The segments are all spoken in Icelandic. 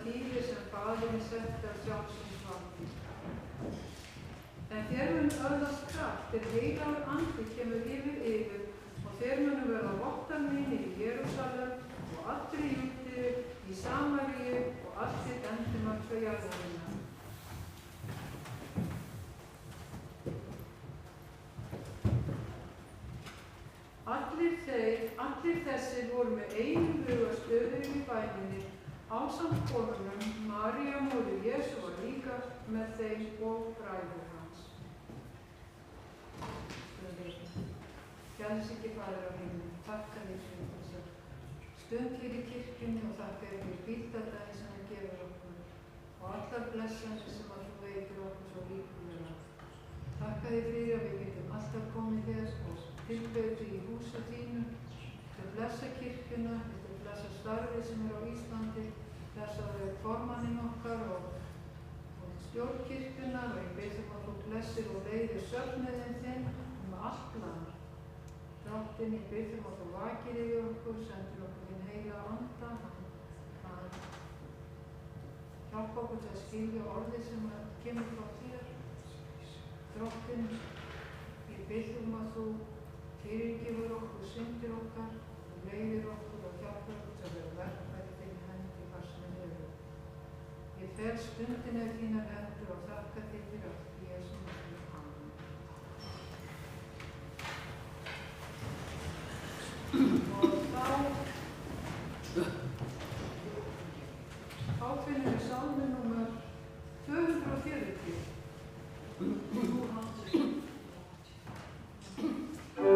dýri sem Faðirinn setti af sjálfsins valdi. En þér mun öðlast kraft heilagur andi kemur yfir og þér munu verða vottar mínir í Jerúsalem og allri Júdíu, í Samaríu og allt til endimarka jarðarinnar. Allir þessir voru með einum huga stöðugir í bæninni, ásamt konunum. María móðir Jesú var líka með þeim og bræður hans. Gjaldsikki Faðir á himnum, þakka þér fyrir þessa stund hér í kirkjunni og þakka þér fyrir bíldardaginn sem þú gefur okkur og allar blessanir sem að þú veitir okkur svo ríkulega. Þakka þér fyrir að við getum alltaf komið hér og tilbeitu í húsa þínu. Þú blessa kirkjuna, þú blessa starfið sem á Íslandi, blessaðu formanninn okkar og stjórnkirkjuna og ég bið að þú blessir og leiðir söfnuðinn þinn allt land. Drottinn, ég bið að þú vakir yfir okkur, sendir okkur þinn heila anda, að hjálpa okkur til að skilja orðið sem kemur frá þér. Drottinn, ég bið að þú fyrirgefur okkur syndir okkar og leiðir okkur og hjálpar okkur til að vera verkfæri þinn hendi hvar sem við erum. Ég fel stundina í þínar hendur og þakka þér fyrir allt í Jesú nafni. Amen. Og þá finnum við sálmi númer 240. Þú hans. Þú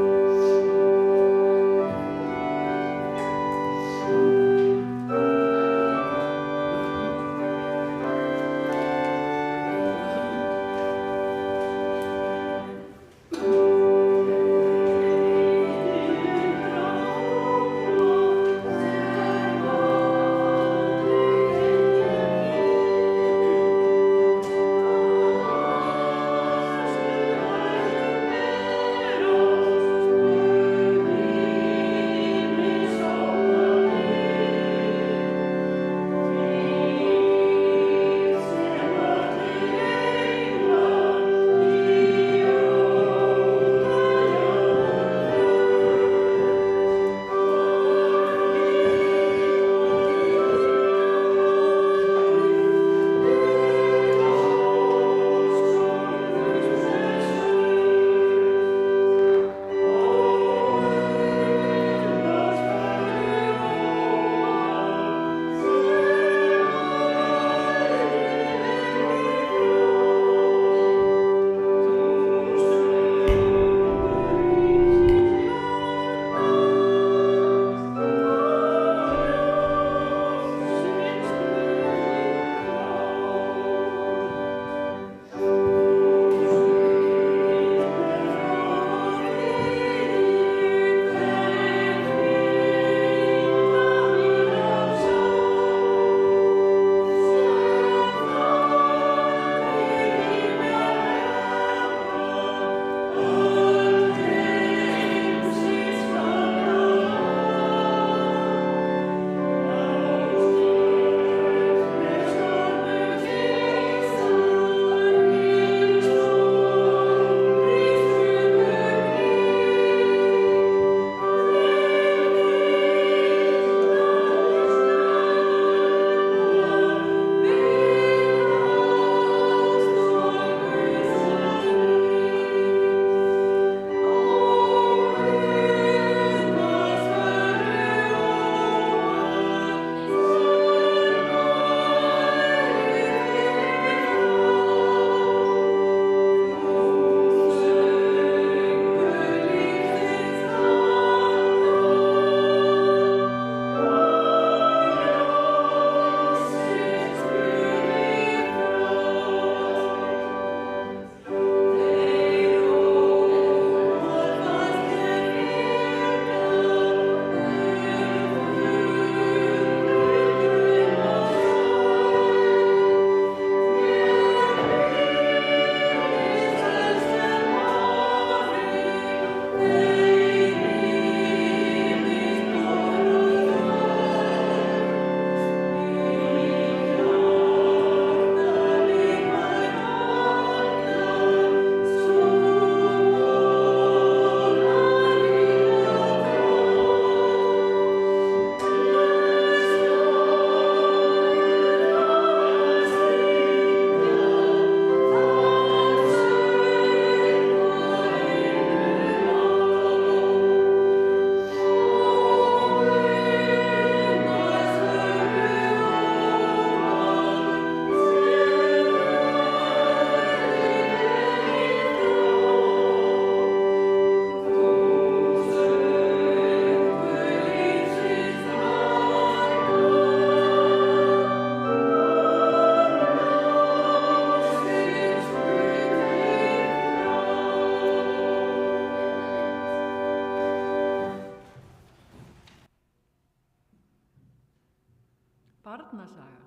barnasaga.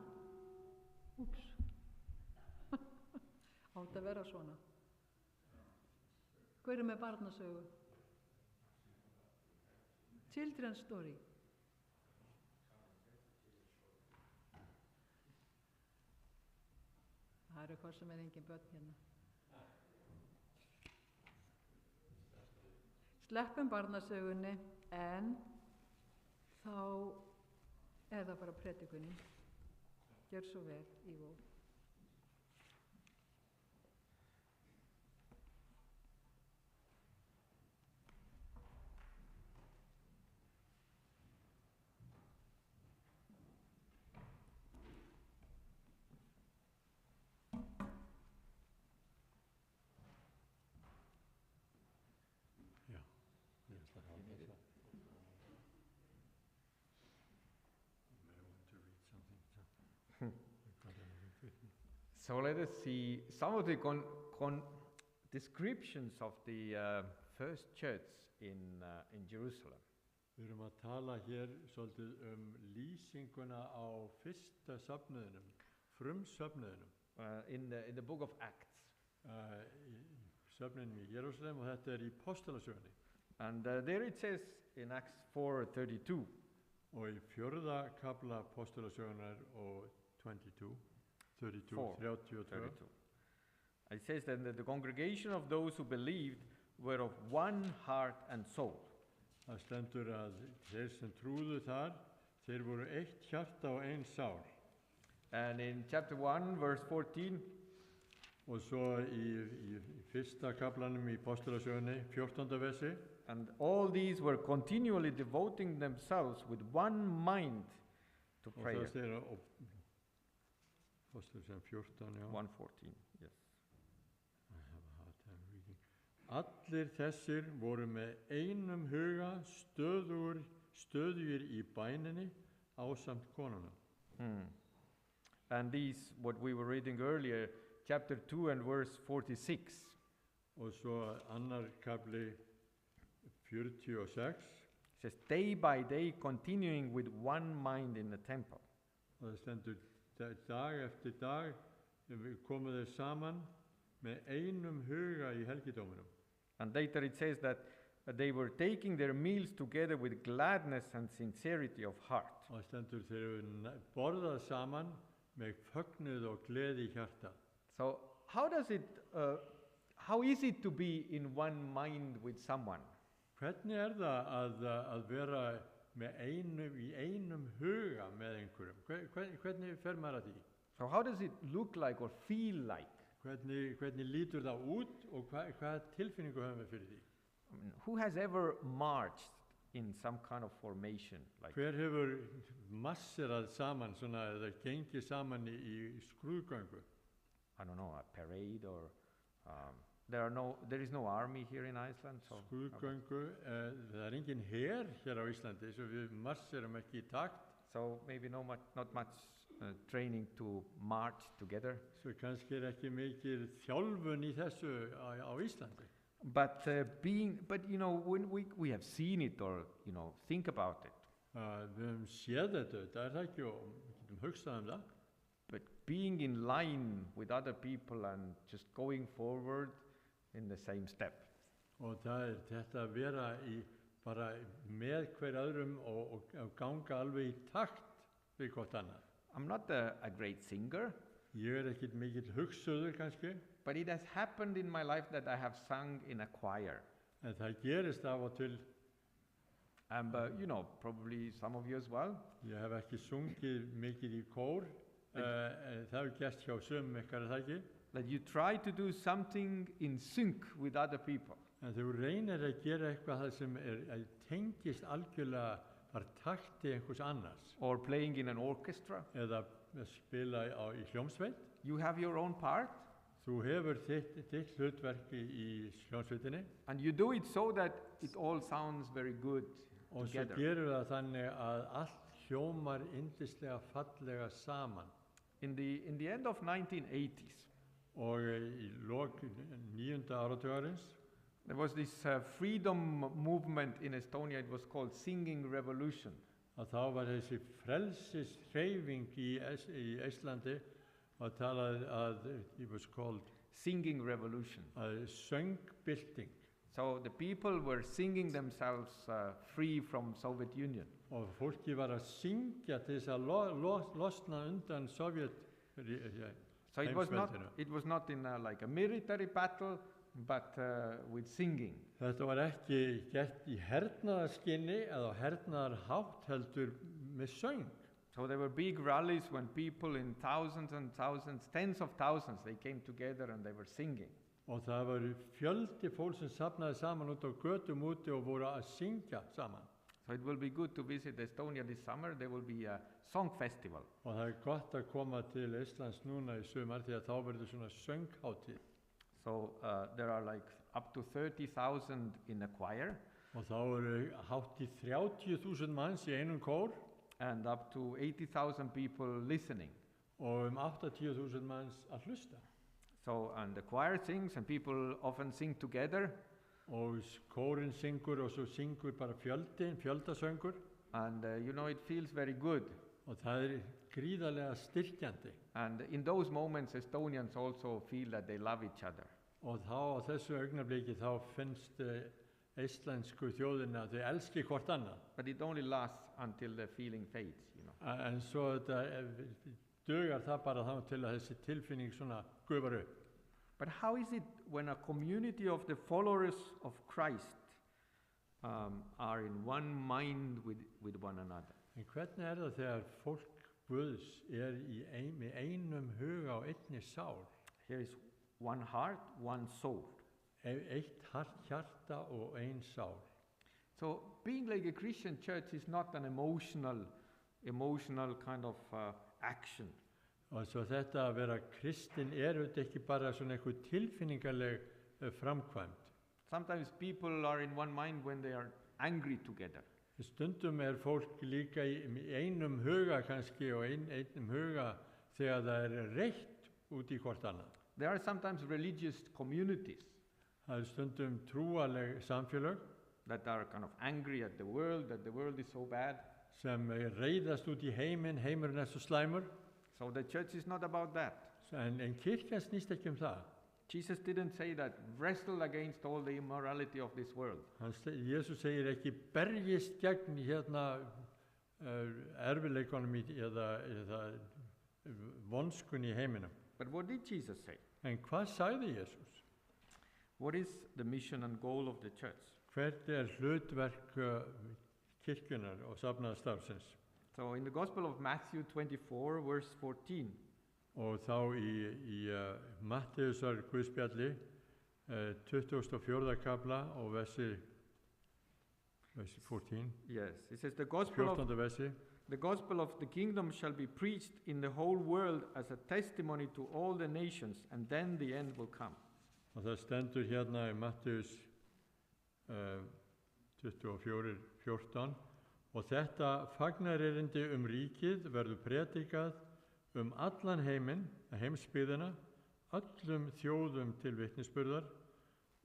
Úps. Átt að vera svona. Hver er með barnasögu? Children's story. Það eru hvað sem engin börn hérna. Sleppum barnasögunni, en þá er það bara predikunni. Gjör svo vel, Ívo. So let us see some of the descriptions of the first church in Jerusalem. Við erum að tala hér svolítið lýsinguna á fyrsta söfnuðinum, frumsöfnuðinum. In the book of Acts. Söfnuðinum í Jerusalem, og þetta er í Postulasögunni. And there it says in Acts 4:32. Og í fjórða kafla Postulasögunar og 32. It says that the congregation of those who believed were of one heart and soul. Það stendur að þeir sem trúðu þar, þeir voru eitt hjarta og ein sál. And in chapter 1 verse 14, og svo í fyrsta kaflanum í Postulasögunni, 14. versi, and all these were continually devoting themselves with one mind to prayer. Og það segir Postulasögun 14, já. 1:14, yes. I have a hard time reading. Allir þessir voru með einum huga stöðugir í bæninni ásamt konunum. And these, what we were reading earlier, chapter 2 and verse 46. Og svo annar kafli 46. It says, day by day continuing with one mind in the temple. Og það stendur dag eftir dag komu þeir saman með einum huga í helgidóminum. And later it says that they were taking their meals together with gladness and sincerity of heart. Og það stendur þeir borðað saman með fögnuð og gleði í hjarta. So how is it to be in one mind with someone? Hvernig það að vera með einum huga með einhverjum? Hvernig fer maður að því? So how does it look like or feel like? Hvernig lítur það út og hvað tilfinningu höfum við fyrir því? I mean, who has ever marched in some kind of formation? Like hver hefur masserað saman, svona, eða gengið saman í skrúðgöngu? I don't know, a parade or there is no army here in Iceland. So skrúðgöngu, það engin her hér á Íslandi, svo við masserum ekki í takt. So maybe not much training to march together. Svo kannski ekki mikil þjálfun í þessu á Íslandi. But you know, when we have seen it or think about it. Við höfum séð þetta, það ekki, og við getum hugsað það. But being in line with other people and just going forward in the same step. Og það þetta að vera bara með hver öðrum og ganga alveg í takt við hvort annað. I'm not a great singer. Ég ekkert mikill hugsuður kannski. But it has happened in my life that I have sung in a choir. En það gerist af og til. And probably some of you as well. Ég hef ekki sungið mikið í kór. Það hefur gerst hjá sumum ykkar, það ekki? That you try to do something in sync with other people. En þú reynir að gera eitthvað það sem tengist algjörlega var takti einhvers annars. Or playing in an orchestra. Eða spila í hljómsveit. You have your own part. Þú hefur þitt hlutverk í hljómsveitinni. And you do it so that it all sounds very good together. Og svo gerur það þannig að allt hljómar yndislega fallega saman. In the end of 1980s. Og í lok 9. áratugarins. There was this freedom movement in Estonia. It was called Singing Revolution. að þá var þessi frelsishreyfing í Íslandi og talaði að it was called singing revolution. söngbylting. So the people were singing themselves free from Soviet Union. Og fólki var að syngja til þess að losna undan Sovjet. So it was not in like a military battle, but with singing. Þetta var ekki gert í hernaðarskinni eða hernaðarhátt heldur með söng. So there were big rallies when people in thousands and thousands, tens of thousands, they came together and they were singing. Og það var fjöldi fólk sem safnaði saman út á götum úti og voru að syngja saman. So it will be good to visit Estonia this summer. There will be a song festival. Og það gott að koma til Íslands núna í sumar því að þá verður svona sönghátíð. So there are like up to 30,000 in a choir. Og þá eru hátt í 30.000 manns í einum kór. And up to 80,000 people listening. Og 80.000 manns að hlusta. So, and the choir sings and people often sing together. Og kórinn syngur og svo syngur bara fjöldasöngur. And you know, it feels very good. Og það gríðarlega styrkjandi. And in those moments, Estonians also feel that they love each other. Og þá á þessu augnabliki þá finnst íslensku þjóðina að þau elski hvort annað. But it only lasts until the feeling fades, you know. En svo dugar það bara þá til að þessi tilfinning svona gufar upp. But how is it when a community of the followers of Christ are in one mind with one another? En hvernig það þegar fólk Guðs með einum huga og einni sál? Here is one heart, one soul. Eitt hjarta og ein sál. So being like a Christian church is not an emotional kind of action. Og svo þetta að vera kristinn þetta ekki bara svona einhver tilfinningaleg framkvæmd. Sometimes people are in one mind when they are angry together. Stundum fólk líka í einum huga kannski og einum huga þegar það reitt út í hvort annað. There are sometimes religious communities. Það stundum trúaleg samfélög that are kind of angry at the world, that the world is so bad. Sem reiðast út í heimurinn svo slæmur. So the church is not about that. En kirkjan snýst ekki það. Jesus didn't say that wrestle against all the immorality of this world. Jesus segir ekki berjist gegn erfiðleikunum eða vonskun í heiminum. But what did Jesus say? En hvað sagði Jesus? What is the mission and goal of the church? Hvert hlutverk kirkjunar og safnaðarstarfsins? So in the Gospel of Matthew 24, verse 14. Og þá í Mattheusar Guðspjalli 24. kapla og versi 14. Yes, it says the gospel of the kingdom shall be preached in the whole world as a testimony to all the nations, and then the end will come. Og það stendur hérna í Mattheus 24:14 og þetta fagnaririndi ríkið verður predikað allan heiminn, heimsbyggðina, öllum þjóðum til vitnisburðar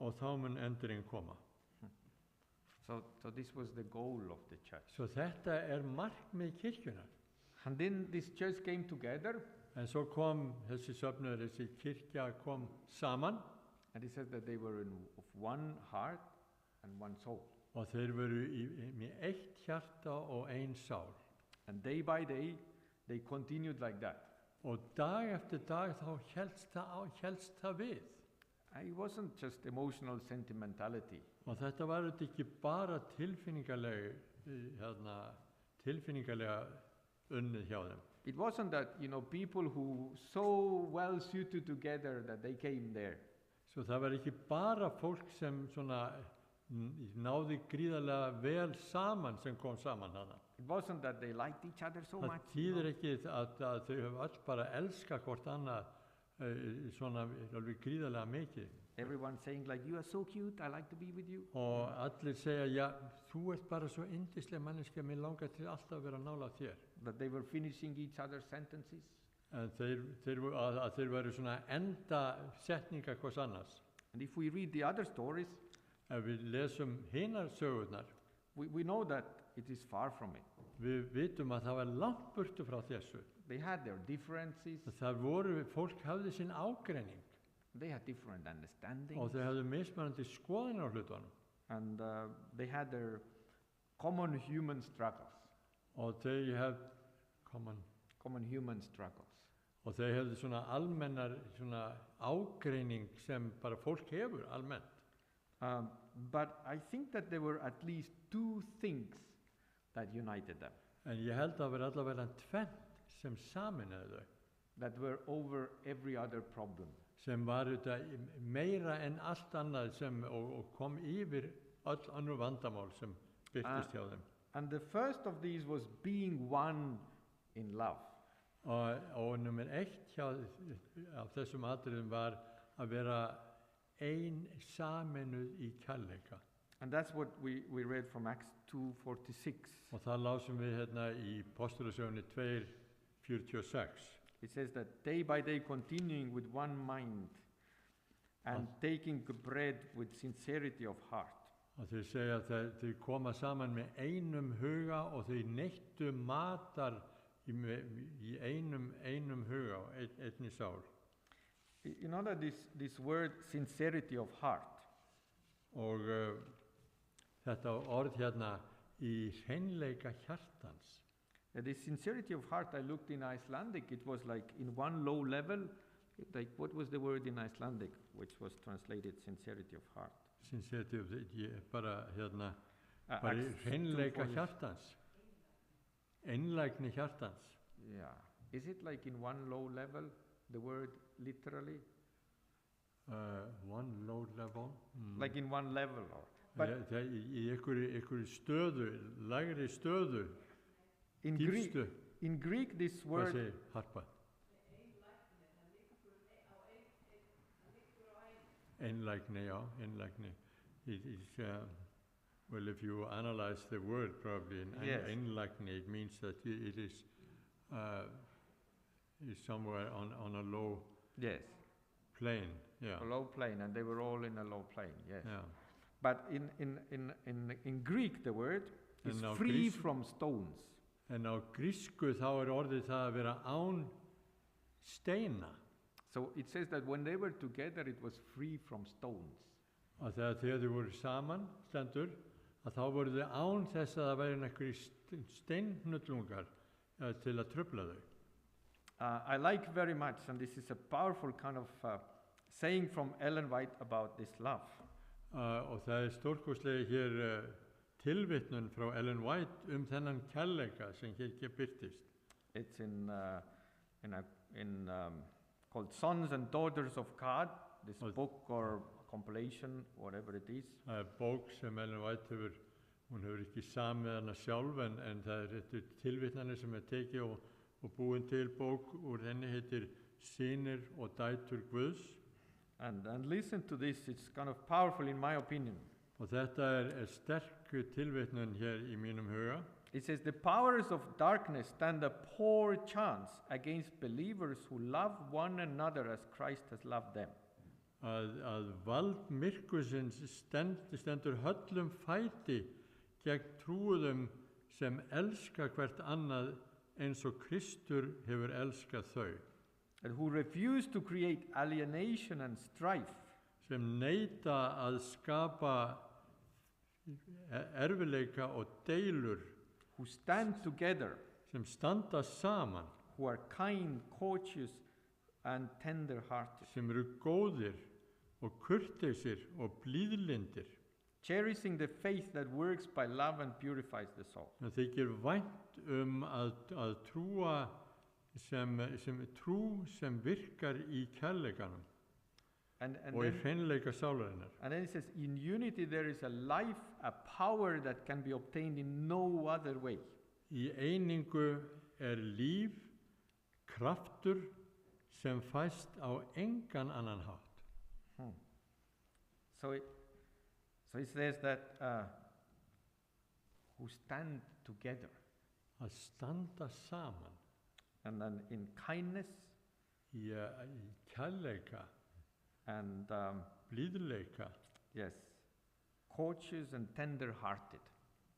og þá mun endurinn koma. So this was the goal of the church. Så þetta markmið kirkjunar. And then this church came together. En svo kom þessi söfnuður, þessi kirkja kom saman. And it says that they were of one heart and one soul. Og þeir voru með eitt hjarta og ein sál. And day by day they continued like that. Og dag eftir dag þá hélst það við. It wasn't just emotional sentimentality. Og þetta var ekki bara tilfinningalega unnið hjá þeim. It wasn't that, people who so well suited together that they came there. Svo það var ekki bara fólk sem svona náði gríðarlega vel saman sem kom saman hana. It wasn't that they liked each other so much. Það þýðir ekki að þau hafa öll bara elska hvort annað svona alveg gríðarlega mikið. Everyone saying like, you are so cute, I like to be with you. Og allir segja, já, þú bara svo yndisleg manneskja, mér langar til alltaf að vera nálægt þér. That they were finishing each other's sentences. En þeir veru svona enda setninga hvers annars. And if we read the other stories, ef við lesum hinar sögurnar, we know that it is far from it. við vitum að það var langt burtu frá þessu. They had their differences, Fólk hafði sinn ágreining they had different understandings, og þau hafði mismunandi skoðun á hlutunum and they had their common human struggles. og þau hafði Common human struggles. og þau hefðu svona almennar svona ágreining sem bara fólk hefur almennt. But I think that there were at least two things that united them, En ég held að vera allavega tvennt sem sameinaði þau, that were over every other problem. sem var þetta meira en allt annað og kom yfir öll önnur vandamál sem birtist hjá þeim. And the first of these was being one in love. Og nummer 1 af þessum atriðum var að vera ein sameinuð í kærleika. And that's what we read from Acts 2:46. Og það lásum við hérna í Postulasögunni 2:46. It says that day by day continuing with one mind and taking bread with sincerity of heart. Og þau segja að þau koma saman með einum huga og þau neittu matar í einum huga og einni sál. You know that this word sincerity of heart, Og þetta orð hérna í hreinleika hjartans. the sincerity of heart, I looked in Icelandic, it was like in one low level, like what was the word in Icelandic, which was translated sincerity of heart? Sincerity of bara hérna, bara í Acts hreinleika 2:46. hjartans. Einlægni hjartans. Yeah. Is it like in one low level, the word literally? One low level. Like in one level? But Í einhverju stöðu, lægri stöðu, in Greek this hvað word, segir Harpa? Einlægni, já, einlægni. Well, if you analyze the word probably, Yes. einlægni, it means that it is somewhere on a low yes, plane. Yeah. a low plane, and they were all in a low plane, yes. Yeah. But in Greek the word is And now free Greece- from stones. En á grísku þá orðið það að vera án steina. So it says that when they were together it was free from stones. Og þegar þau voru saman, stendur, að þá voru þau án þess að það væri einhverjir steinhnullungar til að trufla þau. I like very much, and this is a powerful kind of saying from Ellen White about this love. Og það stórkostlega hér tilvitnun frá Ellen White þennan kærleika sem hér birtist. It's called Sons and Daughters of God, this book or compilation, whatever it is. Það bók sem Ellen White hún hefur ekki samið hana sjálf, en það þetta tilvitnanir sem tekið og búin til bók úr henni heitir Synir og dætur Guðs. And listen to this, it's kind of powerful in my opinion. Og þetta sterk tilvitnun hér í mínum huga. It says, the powers of darkness stand a poor chance against believers who love one another as Christ has loved them. Að vald myrkursins stendur höllum fæti gegn trúðum sem elska hvert annað eins og Kristur hefur elskað þau. And who refuse to create alienation and strife. Sem neita að skapa erfileika og deilur. Who stand together. Sem standa saman. Who are kind, courteous and tender-hearted. Sem eru góðir og kurteisir og blíðlyndir. Cherishing the faith that works by love and purifies the soul. Það þykir vænt að trúa sem virkar í kærleikanum og í hreinleika sálarinnar. And then it says, in unity there is a life, a power that can be obtained in no other way. Í einingu líf, kraftur sem fæst á engan annan hátt. So it says that who stand together. Að standa saman. And then in kindness. Í kærleika. And blíðleika. Yes. Courteous and tender-hearted.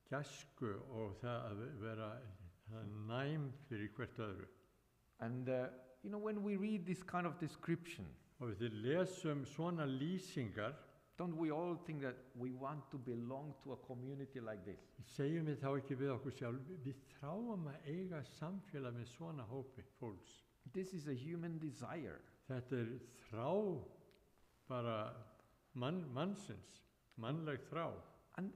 gæsku og það að vera næm fyrir hvert öðru. And when we read this kind of description, Og við lesum svona lýsingar, don't we all think that we want to belong to a community like this? segjum við þá ekki við okkur sjálf, við þráum að eiga samfélag með svona hópi fólks. This is a human desire. Þetta þrá bara mannsins, mannleg þrá. And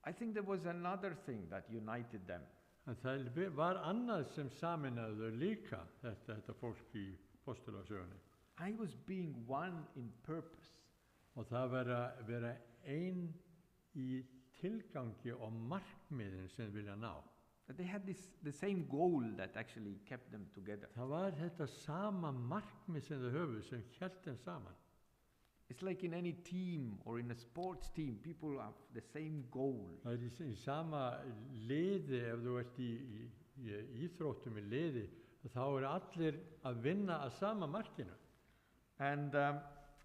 I think there was another thing that united them. En það var annað sem saminaði þau líka, þetta fólk í Postulasögunni. I was being one in purpose. Og það vera ein í tilgangi og markmiðin sem vilja ná. That they had the same goal that actually kept them together. Það var þetta sama markmið sem þau höfðu sem hélt þeim saman. It's like in any team or in a sports team, people have the same goal. Það í sama liði, ef þú ert í íþróttum í liði, þá allir að vinna að sama markinu. And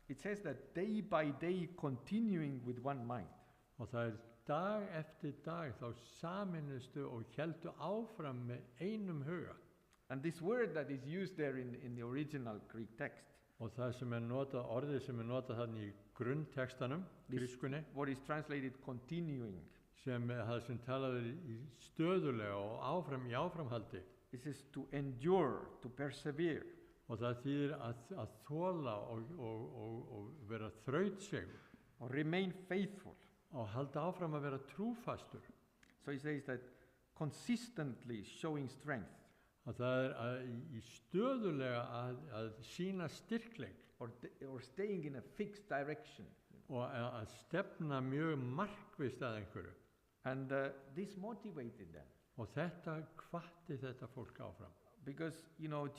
it says that day by day continuing with one mind. Og það dag eftir dag þá saminustu og héldu áfram með einum huga. And this word that is used there in the original Greek text, Og það sem notað, orðið sem notað þannig í grunntextanum, grískunni, what is translated continuing, það sem talaður í stöðulega og áfram í áframhaldi. it says to endure, to persevere. Og það þýðir að þola og vera þrautsegur. Or remain faithful. Og halda áfram að vera trúfastur. So he says that consistently showing strength. Að það í stöðulega að sýna styrkleik. Or staying in a fixed direction. Og að stefna mjög markvisst að einhverju. And this motivated them. Og þetta hvatti þetta fólk áfram. Because,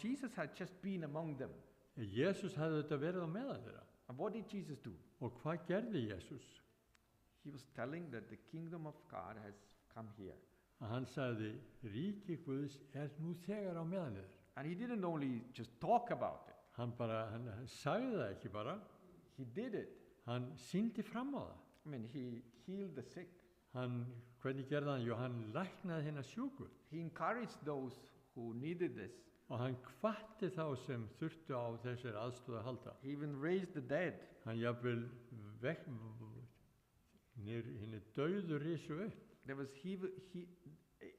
Jesus had just been among them. Jesus hafði þetta verið á meðal þeirra. And what did Jesus do? Og hvað gerði Jesus? He was telling that the kingdom of God has come here. Að hann sagði, ríki Guðs nú þegar á meðal þér. And he didn't only just talk about it. Hann sagði það ekki bara. He did it. Hann sýndi fram á það. I mean, he healed the sick. Hvernig gerði hann? Jú, hann læknaði hina sjúku. He encouraged those who needed this. Og hann hvatti þá sem þurftu á þessari aðstoð að halda. He even raised the dead. Hann jafnvel hinni dauðu risu upp. There was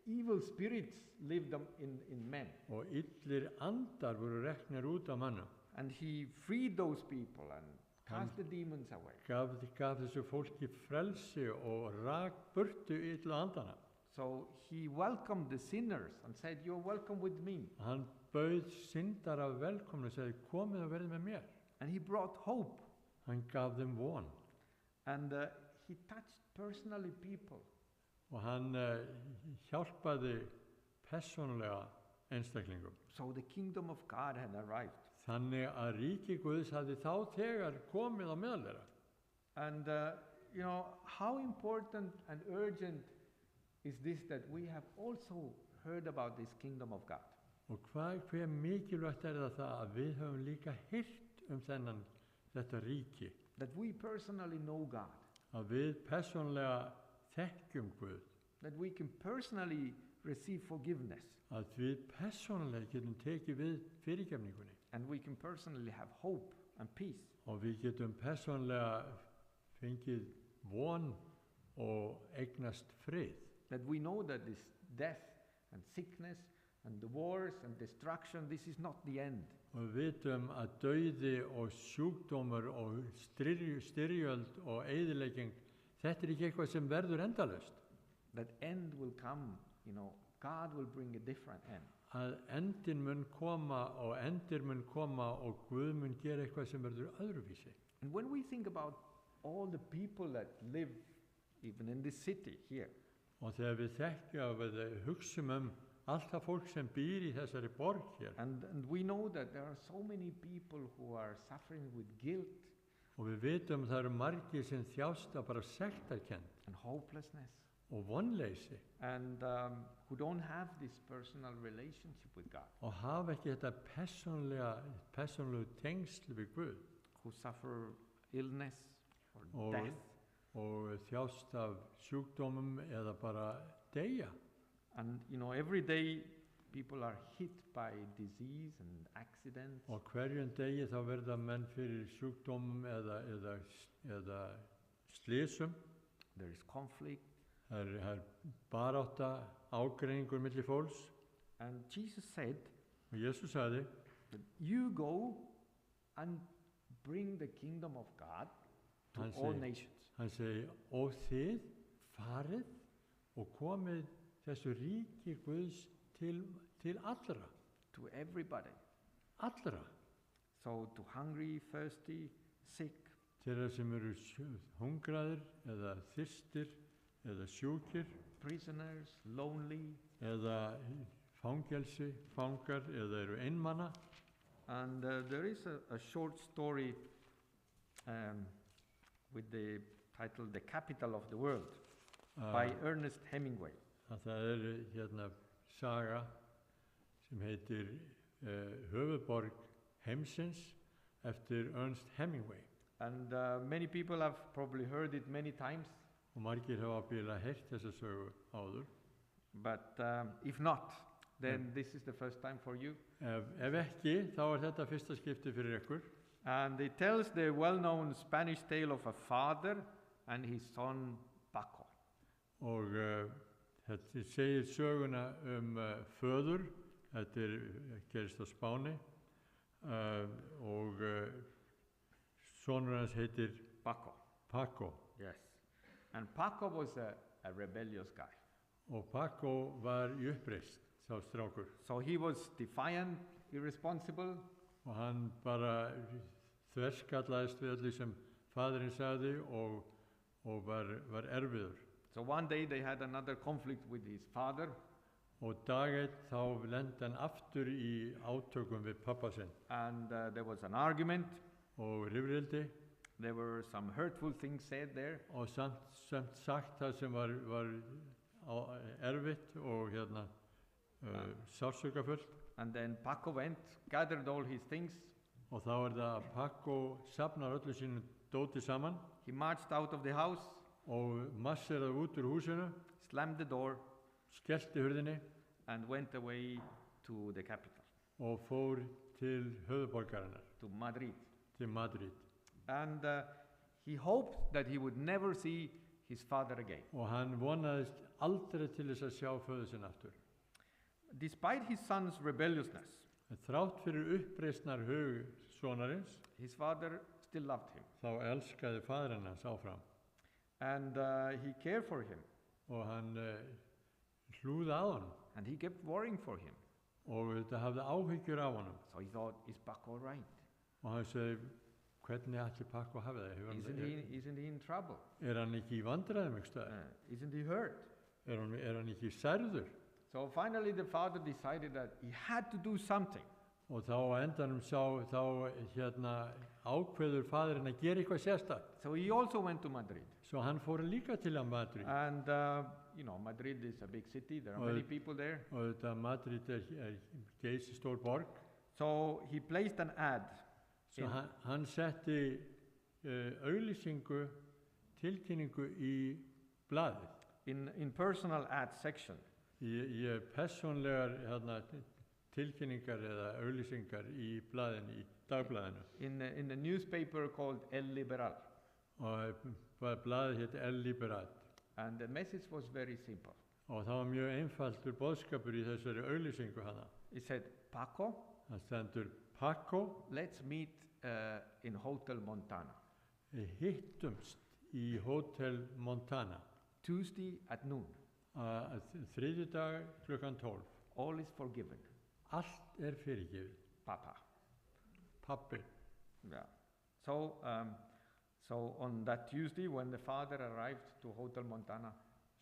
evil spirits lived in men. Og illir andar voru reknir út af mannum. And he freed those people and cast the demons away. Gaf þessu fólki frelsi og rak burtu illa andana. So he welcomed the sinners and said, "You're welcome with me." Hann bauð syndara velkomna og sagði, komið og verið með mér. And he brought hope. Hann gaf þeim von. And he touched personally people. Og hann hjálpaði persónulega einstaklingum. So the kingdom of God had arrived. Þannig að ríki Guðs hafði þá þegar komið á meðal þeirra. And how important and urgent is this that we have also heard about this kingdom of God. Og hver mikilvægt það að við höfum líka heyrt þetta ríki. That we personally know God. Að við persónulega þekkjum Guð. That we can personally receive forgiveness. Að við persónulega getum tekið við fyrirgefningunni. And we can personally have hope and peace. Og við getum persónulega fengið von og eignast frið. That we know that this death and sickness and the wars and destruction, this is not the end. Og við vitum að dauði og sjúkdómur og styrjöld og eyðilegging, þetta ekki eitthvað sem verður endalaust. That end will come, God will bring a different end. Að endin mun koma og endir mun koma og Guð mun gera eitthvað sem verður öðruvísi. And when we think about all the people that live even in this city here. Og þegar við þekkjum og við hugsum allt það fólk sem býr í þessari borg hér. And we know that there are so many people who are suffering with guilt. Og við vitum það eru margir sem þjást bara sektarkennd. And hopelessness. Og vonleysi. And who don't have this personal relationship with God. Og hafa ekki þetta persónulegu tengsl við Guð. Who suffer illness or death. og þjást af sjúkdómum eða bara deyja. And every day people are hit by disease and accidents. Og hverjum degi þá verða menn fyrir sjúkdómum eða slysum. There is conflict. Það er barátta, ágreiningur milli fólks. And Jesus said, Og Jesus sagði, that you go and bring the kingdom of God to Hann all segir- nations. hann segi, og þið farið og komið þessu ríki Guðs til allra. To everybody. Allra. So to hungry, thirsty, sick, Til þeirra sem eru hungraðir eða þyrstir eða sjúkir prisoners, lonely. eða fangelsi, fangar eða eru einmana. And there is a short story with the title The Capital of the World by Ernest Hemingway. Það hérna saga sem heitir Höfuðborg heimsins eftir Ernest Hemingway. And many people have probably heard it many times, Og margir hafa ábyggilega heyrt þessa sögu áður. but if not, then this is the first time for you. Ef ekki, þá þetta fyrsta skipti fyrir ykkur. And it tells the well-known Spanish tale of a father and his son Paco. Og þetta segir söguna föður, þetta gerist á Spáni, og sonur hans heitir Paco, Paco. yes. And Paco was a rebellious guy. Og Paco var í uppreisn, sá strákur. So he was defiant, irresponsible, Og hann bara þverskallaðist við öllu sem faðirinn sagði og var erfiður. so one day they had another conflict with his father, Og dag einn þá lendi hann aftur í átökum við pappa sinn. and there was an argument. Og rifrildi There were some hurtful things said there, og samt sagt það sem var erfitt og sársökafullt. and then Paco went, gathered all his things, Og þá það að Paco safnar öllu sínu dóti saman he marched out of the house, og masseraði út úr húsinu, slammed the door, skellti hurðinni and went away to the capital, og fór til höfuðborgarinnar, to Madrid. til Madrid. And he hoped that he would never see his father again. Og hann vonaðist aldrei til þess að sjá föður sinn aftur. Despite his son's rebelliousness, En þrátt fyrir uppreisnar hug sonarins, his father still loved him, þá elskaði faðirinn hans áfram. and he cared for him, Og hann hlúði að honum and he kept worrying for him. og þetta hafði áhyggjur af honum. So he thought, is Paco all right? Og hann segi, hvernig ætli Paco hafi það? Isn't he in trouble? Hann ekki í vandræðum ykkur staðar? Isn't he hurt? Hann ekki særður? So finally the father decided that he had to do something. Og þá á endanum ákveður faðirinn að gera eitthvað sérstakt. So he also went to Madrid. Svo hann fór líka til að Madrid. And Madrid is a big city, there are many people there. Og þetta Madrid geysistór borg. So he placed an ad. Svo hann setti auglýsingu, tilkynningu í blaðið. In personal ad section. Í persónlegar tilkynningar eða auglýsingar í blaðinu, í dagblaðinu. In a newspaper called El Liberal. Og blaðið hétt El Liberal. And the message was very simple. Og það var mjög einfaldur boðskapur í þessari auglýsingu hana. It said, Paco, Það stendur Paco, let's meet in Hotel Montana. Hittumst í Hotel Montana. Tuesday at noon. Þriðjudag klukkan 12. All is forgiven. Allt fyrirgefið. Papa. Pabbi. Yeah. So on that Tuesday, when the father arrived to Hotel Montana,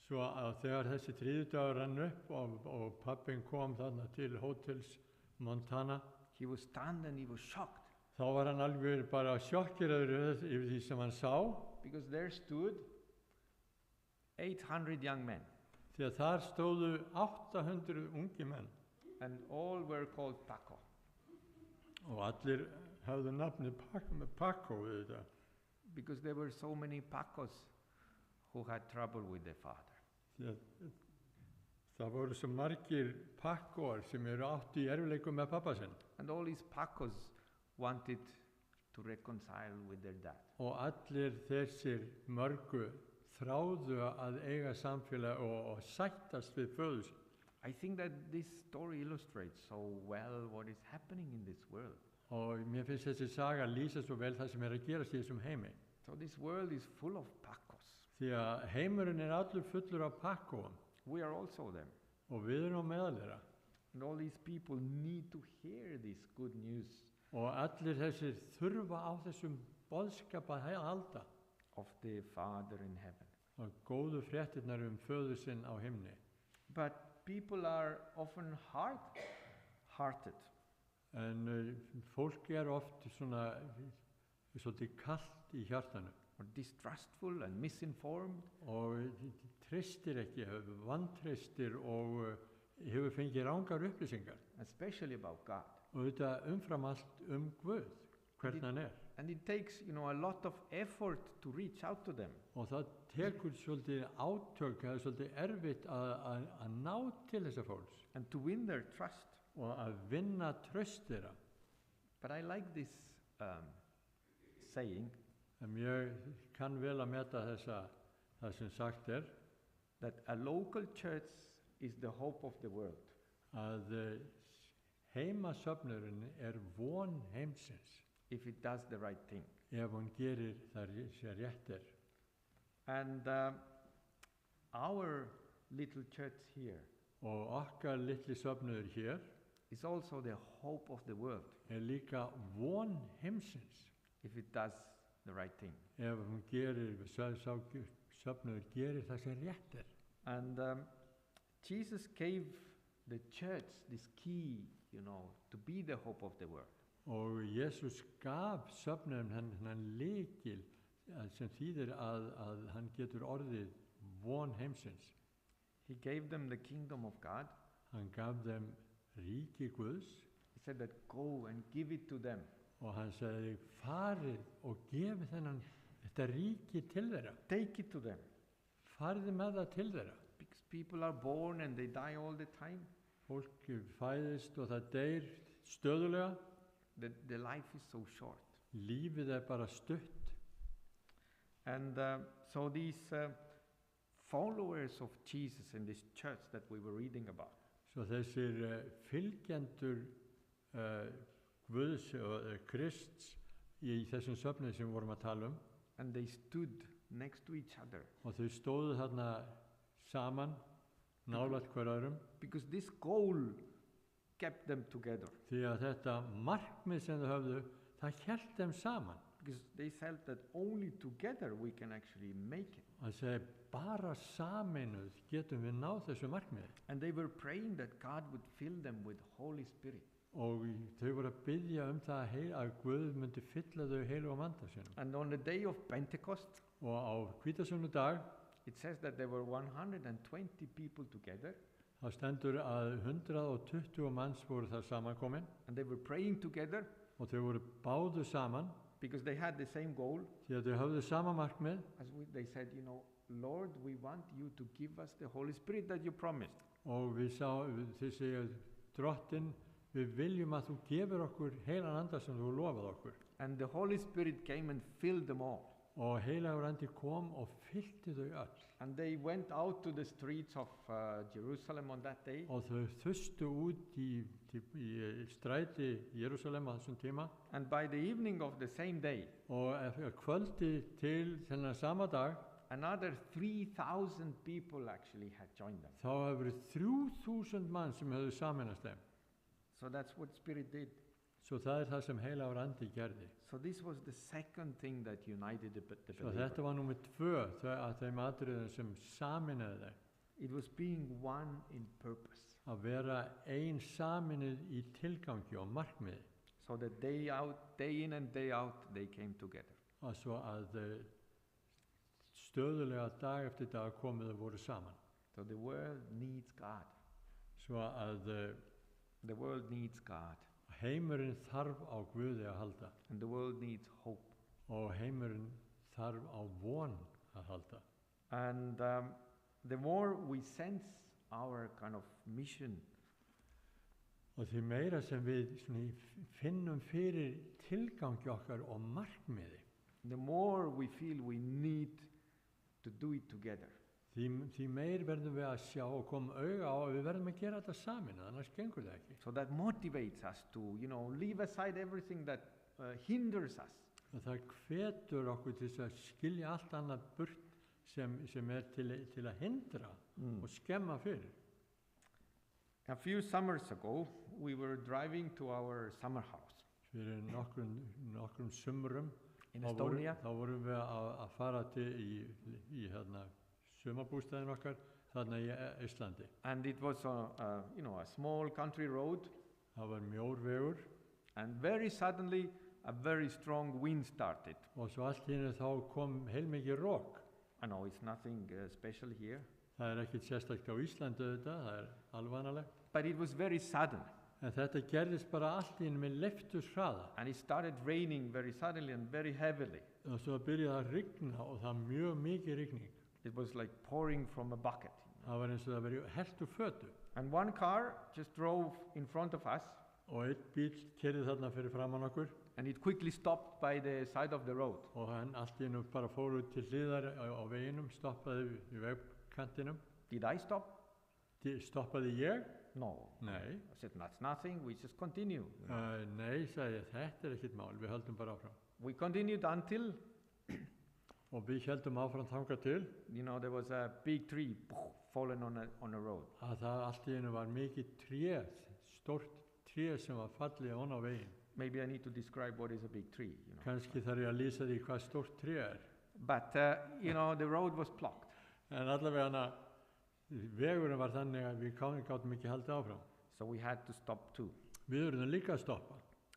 Svo þegar þessi þriðjudagur rann upp og pabbin kom þarna til Hotels Montana, he was stunned and he was shocked. þá var hann alveg bara sjokkeraður yfir því sem hann sá. Because there stood 800 young men. Því að þar stóðu 800 ungi menn. And all were called Paco. Og allir hafðu nafnið Paco við þetta. Because there were so many Pacos who had trouble with their father. Það voru svo margir pakkor sem eru áttu í erfileikum með pappa sinn. And all these Pacos wanted to reconcile with their dad. Og allir þessir mörgu þráðu að eiga samfélag og sættast við föður sinn. I think that this story illustrates so well what is happening in this world. Og mér finnst þessi saga lýsa svo vel það sem að gerast í þessum heimi. So this world is full of Pacos. Því að heimurinn allur fullur af pakkoum. We are also them. Og við erum á meðal þeirra. And all these people need to hear this good news Og allir þessir þurfa á þessum boðskap að halda. of the Father in heaven. Og góðu fréttirnar föður sinn á himni. But people are often hard-hearted. En fólk oft svona svolítið kalt í hjartanu. Or distrustful and misinformed. Og treystir ekki, vantreystir og hefur fengið rangar upplýsingar. Especially about God. Og þetta umfram allt Guð, hvernig hann And it takes, a lot of effort to reach out to them. Og það tekur svolítið átök, það svolítið erfitt að ná til þessa fólks. And to win their trust. Og að vinna traust þeirra. But I like this saying. En ég kann vel að meta það sem sagt That a local church is the hope of the world. Að heimasöfnurinn von heimsins. If it does the right thing. Ef hún gerir það sem rétt And our little church here Og okkar litli söfnuður hér is also the hope of the world. Líka von heimsins. If it does the right thing. Ef hún gerir, söfnuður gerir það sem rétt And Jesus gave the church this key, to be the hope of the world. Og Jesus gaf söfnuðum hennan lykil sem þýðir að hann getur orðið von heimsins. He gave them the kingdom of God. Hann gaf þeim ríki Guðs. He said that go and give it to them. Og hann sagði farið og gefið þetta ríki til þeirra. Take it to them. Farið með það til þeirra. Because people are born and they die all the time. Fólk fæðist og það deyr stöðulega. The life is so short. Lífið bara stutt. And so these followers of Jesus in this church that we were reading about. Svo þessir fylgjendur Guðs og Krists í þessum söfnuði sem við vorum að tala And they stood next to each other. Og þau stóðu þarna saman, nálægt hver öðrum. Because this goal kept them together. Því að þetta markmið sem þau höfðu, það hélt þeim saman. Because they felt that only together we can actually make it. Það segi bara sameinuð getum við náð þessu markmiði. And they were praying that God would fill them with Holy Spirit. Og þau voru að biðja það að Guð myndi fylla þau heilugum anda sínum. And on the day of Pentecost, og á hvítasunnudag, it says that there were 120 people together. Það stendur að 120 manns voru þar samankomin. And they were praying together. Og þau voru báðu saman. Because they had the same goal. Því að þau höfðu sama markmið. They said, Lord, we want you to give us the Holy Spirit that you promised. Og þau segja, Drottinn, við viljum að þú gefur okkur heilan anda sem þú lofað okkur. And the Holy Spirit came and filled them all. Og heilagur andi kom og fyllti þau öll. And they went out to the streets of Jerusalem on that day. Og þau þustu út í stræti Jerúsalem á þessum tíma. And by the evening of the same day. Og kvöldi til þennan sama dag. Another 3,000 people actually had joined them. Þá hefur 3,000 mann sem hefðu sameinast þeim. So that's what Spirit did. Svo það það sem heilagur andi gerði. So this was the second thing that united the believers. Svo þetta var númer 2 af þeim atriðum sem sameinaði þeim. It was being one in purpose. Að vera ein sameinuð í tilgangi og markmiði. So that day in and day out, they came together. Og svo að stöðulega dag eftir dag komuðu voru saman. So the world needs God. Svo að the world needs God. Heimurinn þarf á Guði að halda. And the world needs hope. Og heimurinn þarf á von að halda. And the more we sense our kind of mission, Og því meira sem við svona finnum fyrir tilgangi okkar og markmiði, the more we feel we need to do it together. því meir verðum við að sjá og koma auga á að við verðum að gera þetta saman, annars gengur það ekki. So that motivates us to, leave aside everything that hinders us. Og það hvetur okkur til þess að skilja allt annað burt sem til að hindra og skemma fyrir. A few summers ago, we were driving to our summer house Fyrir nokkrum sumrum in þá Estonia. vorum við að fara til í sumarbústaðin okkar þarna í Íslandi. And it was a small country road, Það var mjór vegur and very suddenly a very strong wind started. og svo allt í einu þá kom heilmikið rok. I know it's nothing special here, Það ekkert sérstaklega á Íslandi auðvitað, það alvanalegt. but it was very sudden. En þetta gerðist bara allt í einu með leifturshraða. And it started raining very suddenly and very heavily. Og svo byrjaði að rigna og það mjög mikið rigning. It was like pouring from a bucket. Það var eins og það verið hellt úr fötu. And one car just drove in front of us, Og einn bíl keyrði þarna fyrir framan okkur and it quickly stopped by the side of the road. og hann allt í einu bara fór út til hliðar á veginum, stoppaði í vegkantinum. Did I stop? Stoppaði ég? No. Nei. I said, that's nothing, we just continue. Nei, sagði ég, þetta ekkert mál, við höldum bara áfram. We continued until, Og við heldum áfram þangað til there was a big tree fallen on a road. að það allt í einu var mikið tré, stórt tré sem var fallið á veginn. Maybe I need to describe what is a big tree. Kannski þarf ég að lýsa því hvað stórt tré But, the road was blocked. En allavega vegurinn var þannig að við gátum ekki haldið áfram. So we had to stop too. Við urðum líka að stoppa.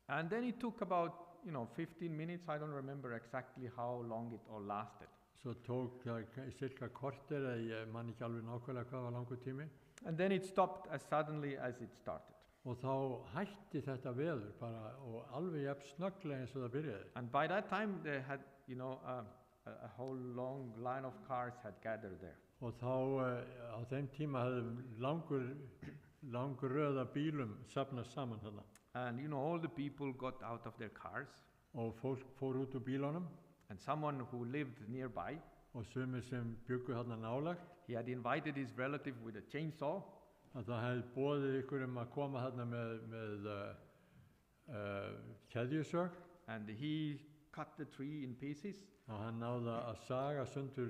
And then it took about, 15 minutes. I don't remember exactly how long it all lasted. Svo tók það cirka korter, eða ég man ekki alveg nákvæmlega hvað var langur tími. And then it stopped as suddenly as it started. Og þá hætti þetta veður bara og alveg jafn snögglega eins og það byrjaði. And by that time they had, a whole long line of cars had gathered there. Og þá á þeim tíma hafði langur röð af bílum safnast saman þarna. And all the people got out of their cars, Og fólk fór út úr bílunum and someone who lived nearby, og sumir sem bjuggu þarna nálagt, he had invited his relative with a chainsaw, að það hefði boðið ykkur að koma þarna með keðjusög, and he cut the tree in pieces, og hann náði að saga sundur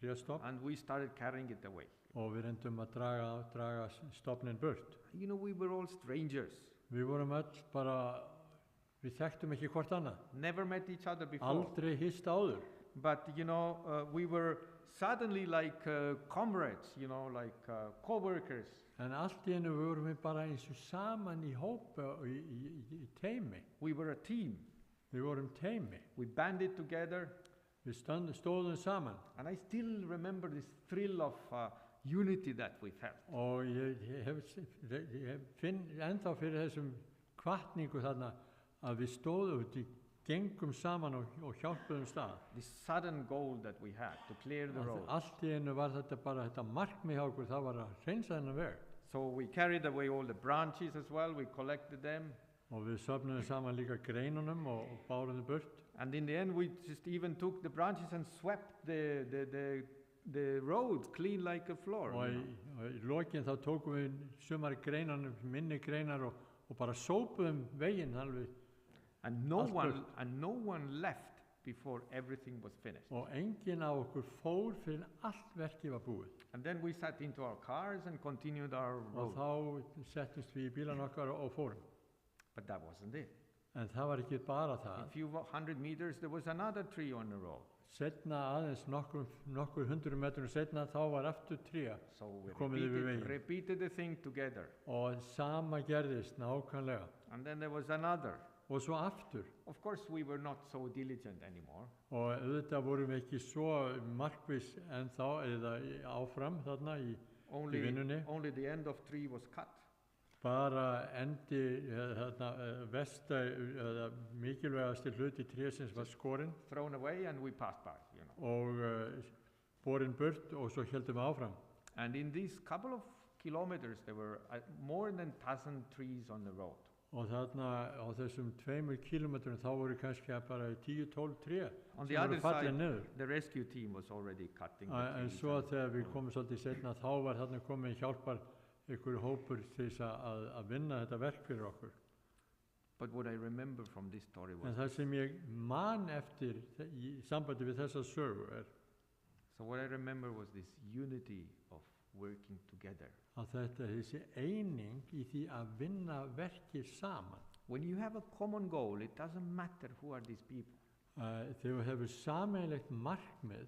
tréstopp, and we started carrying it away. og við reyndum að draga stofnin burt. We were all strangers, Við vorum öll bara, við þekktum ekki hvort annað, never met each other before. aldrei hist áður. But, we were suddenly like comrades, like co-workers. En allt í einu vorum við bara eins og saman í hópi og í teimi. We were a team. Við vorum teimi. We banded together. Við stóðum saman. And I still remember this thrill of unity that we felt. Og ég finn ennþá fyrir þessum hvatningu þarna að við stóðum út í gengum saman og hjálpuðum stað. This sudden goal that we had to clear the road. Allt í einu var þetta bara þetta markmið hjá okkur, það var að hreinsa þennan veg. So we carried away all the branches as well, we collected them. Og við söfnuðum saman líka greinunum og bárum þau burt. And in the end we just even took the branches and swept the road clean like a floor. Og í lokin þá tókum við sumar greinunum, minni greinar og bara sópuðum veginn alveg. And no one left before everything was finished. Og enginn af okkur fór fyrir allt verkið var búið. And then we sat into our cars and continued our road. Og þá settumst við í bílan okkar og fórum. But that wasn't it. En það var ekki bara það. A few hundred meters there was another tree on the road. Setna aðeins nokkur 100 metrum setna þá var aftur tré. So we komið yfir veginn. repeated the thing together. Og sama gerðist nákvæmlega. And then there was another. Og svo aftur. Of course we were not so diligent anymore. Og auðvitað vorum við ekki svo markviss ennþá eða áfram þarna í vinnunni. Only the end of tree was cut. Bara endi mikilvægasti hluti trésins var skorinn. Thrown away and we passed by. Og borin burt og svo heldum við áfram. And in these couple of kilometers, there were more than 1,000 trees on the road. Og þarna á þessum 2 kilometrum þá voru kannski bara 10-12 tré On sem the voru other fallin side, niður. the rescue team was already cutting the En trees. svo þegar við komum svolítið setna þá var þarna komið hjálpar ykkur hópur til þess að vinna þetta verk fyrir okkur. But what I remember from this story was, En það sem ég man eftir í sambandi við þessa sögu so what I remember was this unity of working together. að þetta þessi eining í því að vinna verkið saman. When you have a common goal, it doesn't matter who are these people. Þegar þú hefur sameiginlegt markmið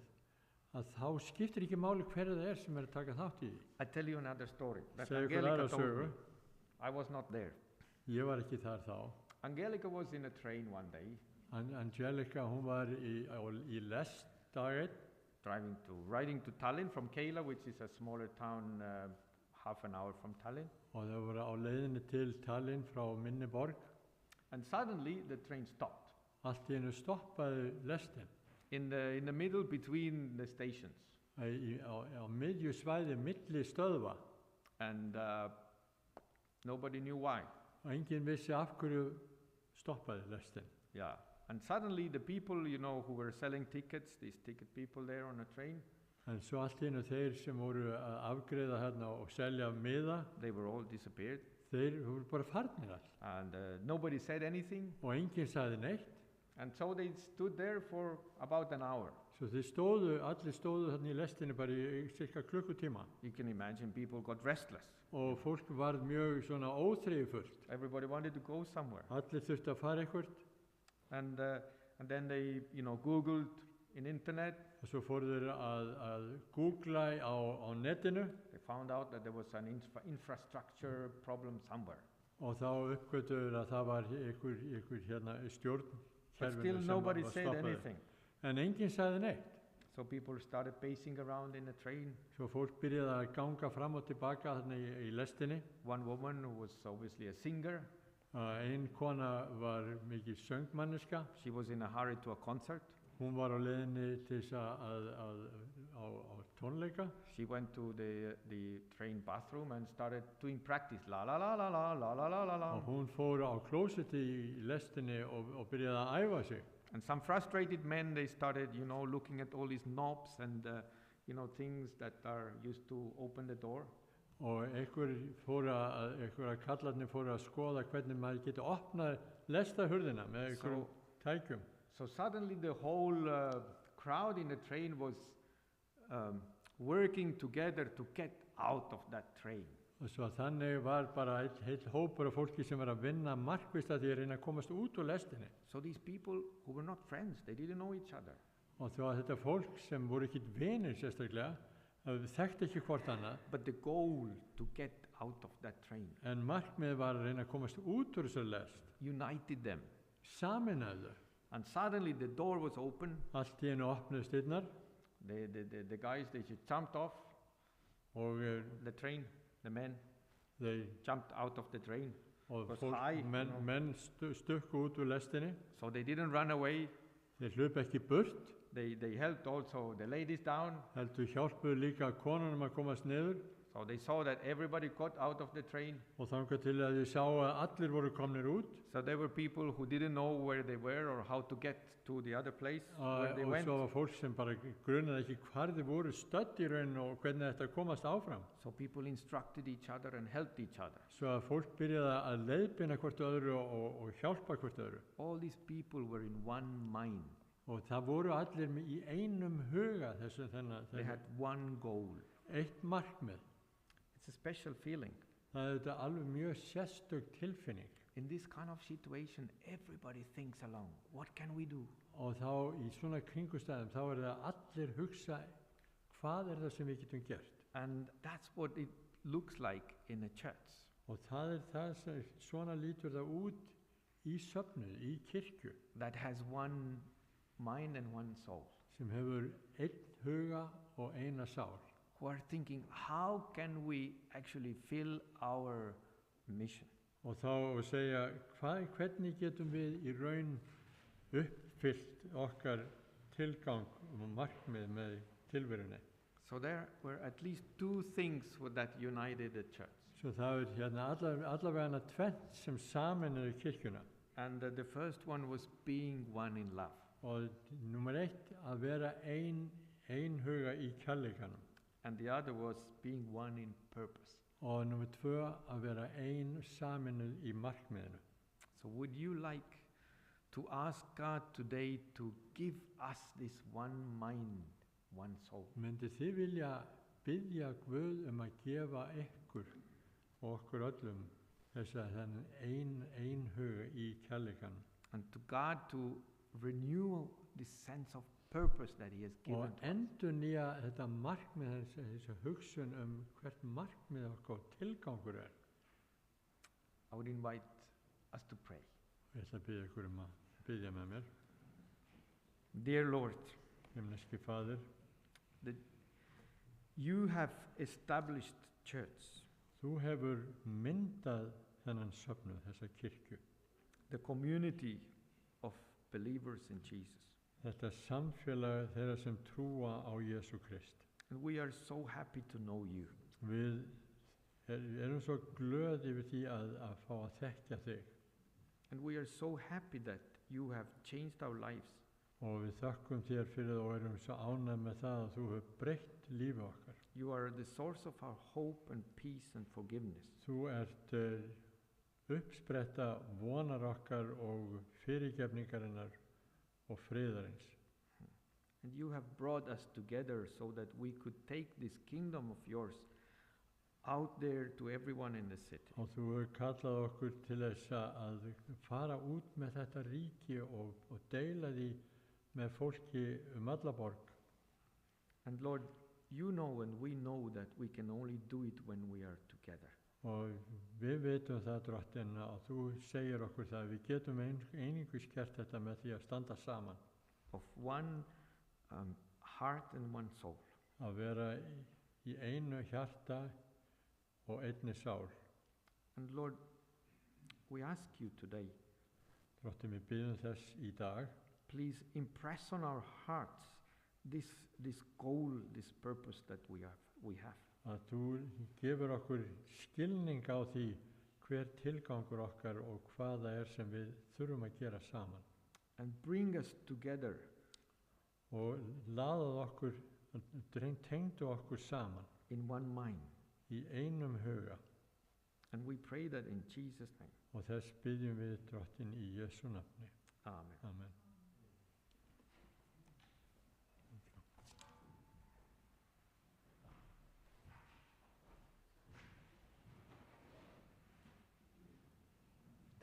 að þá skiptir ekki máli hver það sem að taka þátt í því. I tell you another story that Segðu ykkur Angelica aðra told sögu. me. I was not there. Ég var ekki þar þá. Angelica was in a train one day, Angelica, hún var í lest dag einn, riding to Tallinn from Keila, which is a smaller town half an hour from Tallinn. og þau voru á leiðinni til Tallinn frá minni borg. And suddenly the train stopped Allt í einu stoppaði lestin in the middle between the stations. á miðju svæði milli stöðva And nobody knew why. og enginn vissi af hverju stoppaði lestin. Yeah. And suddenly the people, you know, who were selling tickets, these ticket people there on the train, En svo allt í einu þeir sem voru að afgreiða hérna og selja miða, they were all disappeared. þeir voru bara farnir allt And nobody said anything. og enginn sagði neitt. And so they stood there for about an hour. Svo allir stóðu þarna í lestinni bara í cirka klukkutíma You can imagine people got restless. og fólk varð mjög svona óþreyjufullt. Everybody wanted to go somewhere. Allir þurftu að fara eitthvað And then they, you know, Googled in internet. og svo fóru þeir að googla á netinu They found out that there was an infrastructure problem somewhere. og þá uppgötuður að það var ykkur hérna stjórn But still nobody said anything. En enginn sagði neitt. So people started pacing around in the train. Svo fólk byrjaði að ganga fram og tilbaka þarna í lestinni. One woman who was obviously a singer, Ein kona var mikið söngmanniska. she was in a hurry to a concert. Hún var á leiðinni til þess á tónleika. She went to the train bathroom and started doing practice. La la la la la la la la la la. Og hún fór á klósetti í lestinni og byrjaði að æfa sig. And some frustrated men, they started, you know, looking at all these knobs and, you know, things that are used to open the door. Og einhverja kallarnir fóru að skoða hvernig maður geti opnað lestahurðina með einhverjum tækjum. So suddenly the whole crowd in the train was working together to get out of that train. Og svo þannig var bara heill hópur af fólki sem var að vinna markvisst að því að reyna að komast út úr lestinni. So these people who were not friends, they didn't know each other. Og þá að þetta fólk sem voru ekkit vinir sérstaklega, þekkti ekki hvort annað. But the goal to get out of that train En markmið var að reyna að komast út úr þessar lest. united them. Sameinaðu þau. And suddenly the door was open. Allt í einu opnuðust dyrnar The guys, they just jumped off og the train. The men þeir jumped out of the train. og Was fólk, high, menn stukku út úr lestinni. So they didn't run away. Þeir hlupu ekki burt, They helped also the ladies down. heldur hjálpuðu líka konunum að komast niður. So they saw that everybody got out of the train. Og þangað til að þið sá að allir voru komnir út. So there were people who didn't know where they were or how to get to the other place where they Og went. svo var fólk sem bara grunaði ekki hvar þið voru stödd í raun og hvernig þetta komast áfram. So people instructed each other and helped each other. Svo að fólk byrjaði að leiðbeina hvort öðru og hjálpa hvort öðru. All these people were in one mind. Og það voru allir í einum huga They had one goal. eitt markmið. It's a special feeling. Það er þetta alveg mjög sérstök tilfinning. In this kind of situation, everybody thinks along. What can we do? Og þá í svona kringustæðum þá er það allir hugsa hvað er það sem við getum gert. And that's what it looks like in a church. Og það er það sem svona lítur það út í söfnuð, í kirkju. That has one mind and one soul. Sem hefur einn huga og eina sál. Who are thinking, how can we actually fill our mission? Og þá segja, hvernig getum við í raun uppfyllt okkar tilgang og markmið með tilverunni. So there were at least two things that united the church. Svo það hérna allavega tvennt sem sameinar kirkjuna. And the first one was being one in love. Og nummer 1 að vera einhuga í kærleikanum. And the other was being one in purpose. Og nummer 2 að vera sameinuð í markmiðinu. So would you like to ask God today to give us this one mind, one soul? Myndi þið vilja biðja Guð að gefa ykkur og okkur öllum þennan einhuga í kærleikanum. And to God to renew this sense of purpose that He has given Og to us. endurnýja þetta markmið, þessi hugsun hvert markmið okkar og tilgangur I would invite us to pray. Ég ætla að biðja ykkur að biðja með mér. Dear Lord, Himneski Faðir, you have established church, þú hefur myndað þennan söfnuð, þessa kirkju. the community of believers in Jesus. Þetta samfélag þeirra sem trúa á Jesú Krist. And we are so happy to know you. Við erum svo glöð yfir því að fá að þekkja þig. And we are so happy that you have changed our lives. Og við þökkum þér fyrir það og erum svo ánægð með það að þú hefur breytt lífi okkar. You are the source of our hope and peace and forgiveness. Þú ert uppspretta vonar okkar og fyrirgefningarinnar og friðarins. And you have brought us together so that we could take this kingdom of yours out there to everyone in the city. Og þú hefur kallað okkur til þess að fara út með þetta ríki og deila því með fólki alla borg. And Lord, you know and we know that we can only do it when we are together. Og við veitum það, Drottinn, að þú segir okkur það að við getum einungis gert þetta með því að standa saman. Of one heart and one soul. Að vera í einu hjarta og einni sál. And Lord, we ask you today, Drottinn, við biðjum þess í dag, please impress on our hearts this goal, this purpose that we have. að þú gefur okkur skilning á því hver tilgangur okkar og hvað það sem við þurfum að gera saman. And bring us together. Og laðað okkur, tengdu okkur saman. In one mind. Í einum huga. And we pray that in Jesus' name. Og þess biðjum við, Drottinn, í Jesú nafni. Amen. Amen.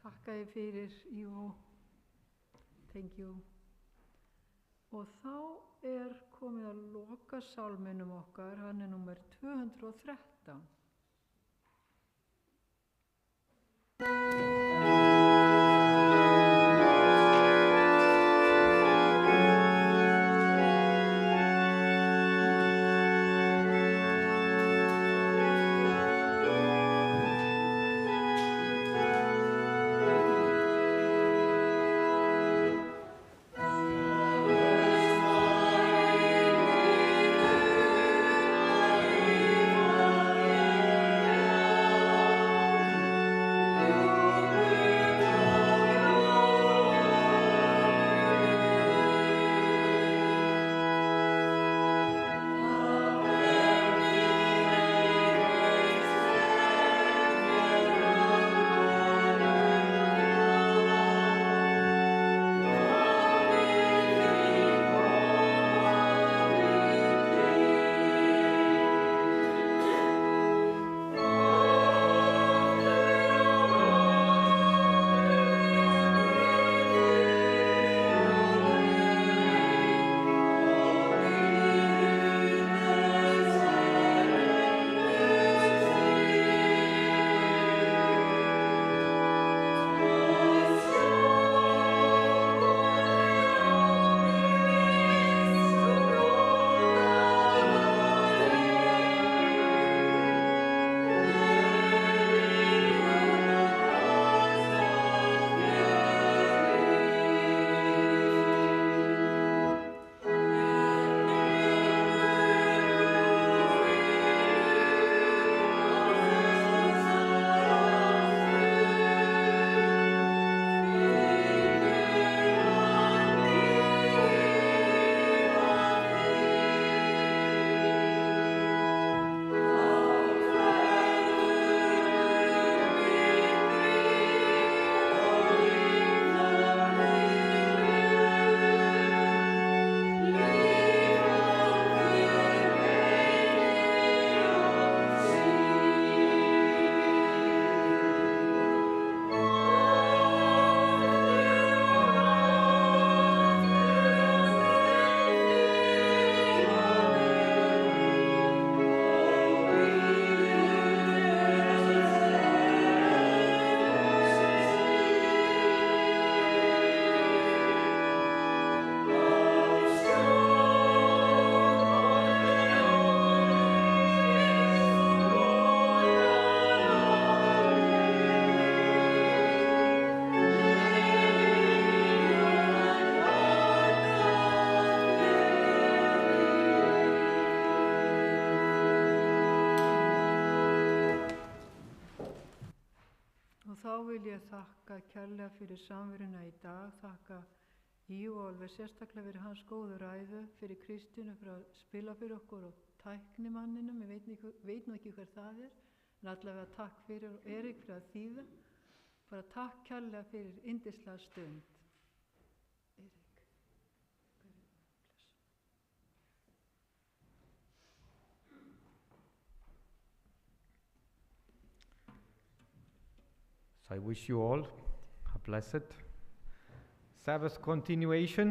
Takka þér fyrir, Ivo. Thank you. Og þá komið að loka sálminum okkar, hann númer 213. Amen. vil ég þakka kærlega fyrir samveruna í dag, þakka Íu og alveg sérstaklega fyrir hans góðu ræðu, fyrir Kristínu fyrir að spila fyrir okkur og tæknimanninum, ég veit nú ekki hver það en allavega takk fyrir Erik fyrir að þýða, bara takk kærlega fyrir yndislega stund. Erik. So I wish you all a blessed Sabbath continuation.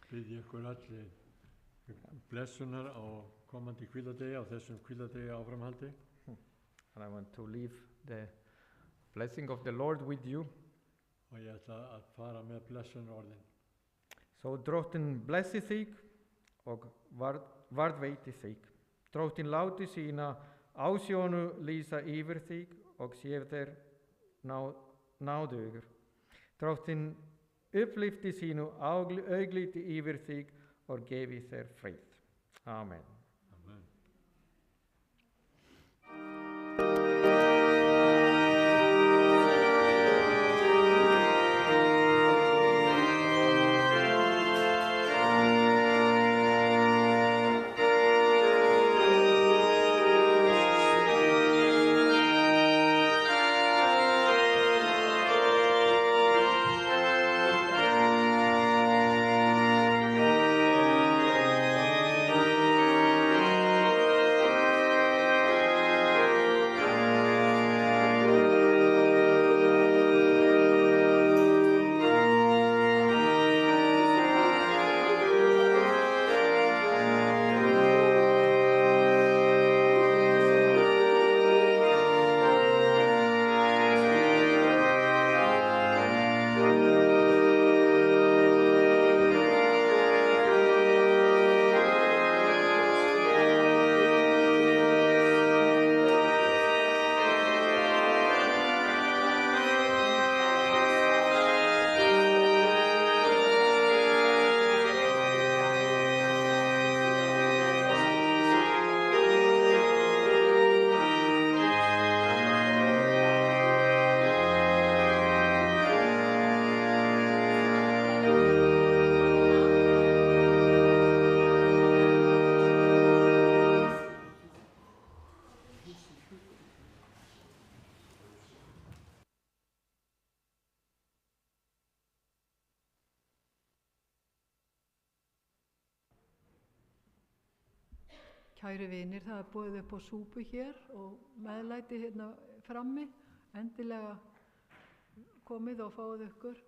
Bið ykkur allir blessunar á komandi hvíldardegi, á þessum hvíldardegi áframhaldi. And I want to leave the blessing of the Lord with you. Og ég ætla að fara með blessunarorðin. So Drottinn blessi þig og varðveiti þig. Drottinn láti sína ásjónu lýsa yfir þig og sé þér náðugur. Drottinn upplyfti sínu augliti yfir þig og gefi þér frið. Amen. Amen. Kæru vinir, það er boðið upp á súpu hér og meðlæti hérna frammi. Endilega komið og fáið ykkur